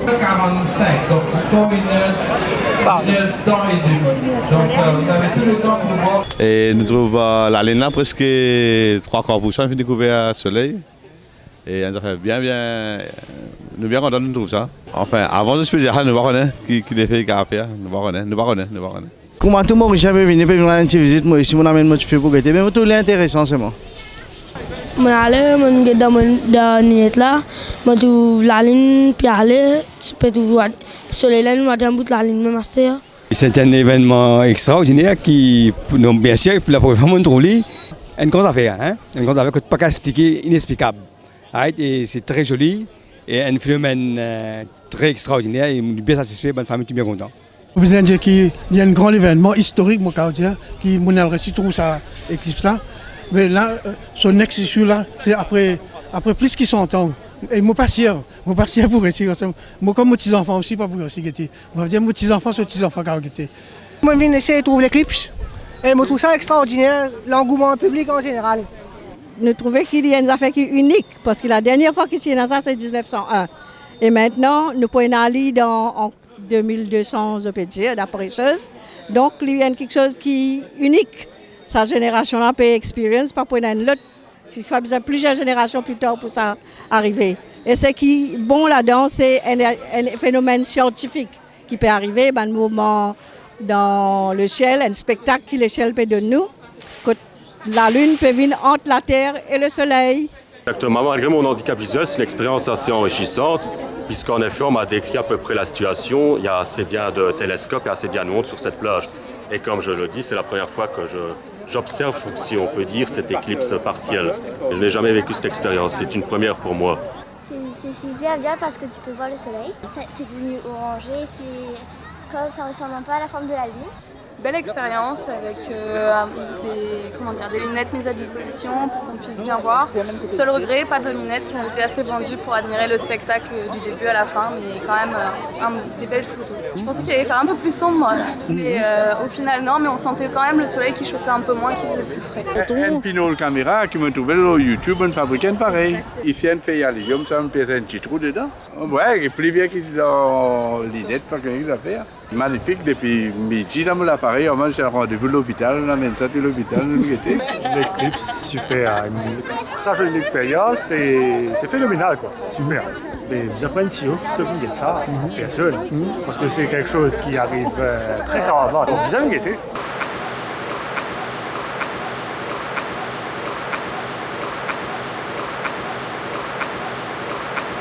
45, donc il faut une heure de temps et demi. Donc vous avez tout le temps pour voir. Et nous trouvons la ligne là presque 3/4% de découvert soleil. Et on fait bien, nous bien contents de trouver ça. Enfin, avant de se dire, nous voyons qui les fait qu'à faire, nous voyons. Comment tout le monde jamais venu pour une petite visite, moi ici, mon ami, moi je fais pour guetter, mais tout est intéressant seulement. Je suis allé dans Ninette là, je trouve la ligne, puis aller, tu peux voir le soleil là, je bout la ligne même assez. C'est un événement extraordinaire qui, bien sûr, pour la première fois, on trouve une grande affaire, une grande affaire que tu ne peux pas expliquer, inexplicable. Et c'est très joli et un phénomène très extraordinaire et bien satisfait, bonne famille, tout bien content. Je veux dire qu'il y a un grand événement historique, moi, qui m'a réussi tout ça, éclipse là. Mais là, son next issue là, c'est après plus qu'ils s'entendent. Et moi pas sûr pour rester comme ça. Moi comme mes petits enfants aussi pas pour rester guetter. Moi dire mes petits enfants, c'est petits enfants qui ont guetté. Moi je viens essayer de trouver l'éclipse et je trouve ça extraordinaire, l'engouement public en général. Nous trouvons qu'il y a une affaire qui est unique parce que la dernière fois qu'il y a ça c'est 1901. Et maintenant nous pouvons aller en 2200 OPG d'après chose. Donc il y a quelque chose qui est unique. Sa génération là peut expérience pas pour une autre il faut besoin plusieurs générations plus tard pour ça arriver. Et ce qui est bon là-dedans, c'est un phénomène scientifique qui peut arriver, un mouvement dans le ciel, un spectacle que le ciel peut donner nous, que la lune peut venir entre la terre et le soleil. Exactement, malgré mon handicap visuel, c'est une expérience assez enrichissante, puisqu'en effet, on m'a décrit à peu près la situation. Il y a assez bien de télescopes et assez bien de monde sur cette plage. Et comme je le dis, c'est la première fois que j'observe, si on peut dire, cette éclipse partielle. Je n'ai jamais vécu cette expérience, c'est une première pour moi. C'est super bien parce que tu peux voir le soleil. C'est devenu orangé, comme ça ressemble un peu à la forme de la lune. Belle expérience avec des lunettes mises à disposition pour qu'on puisse bien voir. Seul regret, pas de lunettes qui ont été assez vendues pour admirer le spectacle du début à la fin, mais quand même des belles photos. Je pensais qu'il allait faire un peu plus sombre, mais au final non, mais on sentait quand même le soleil qui chauffait un peu moins, qui faisait plus frais. Un pinot caméra qui me trouvait sur YouTube, on fabrique un pareil. Ici, on fait aluminium, ça me pèse un petit trou dedans. Ouais, il est plus bien que dans les lunettes, pas quelque affaire. Magnifique, depuis midi dans l'appareil, on mange un rendez-vous à l'hôpital, on amène ça à l'hôpital, nous guetter. L'éclipse, super, une extra jolie expérience et c'est phénoménal quoi, super. Mais vous apprenez si ouf de vous ça, personne, parce que c'est quelque chose qui arrive très rarement, donc bien guetter.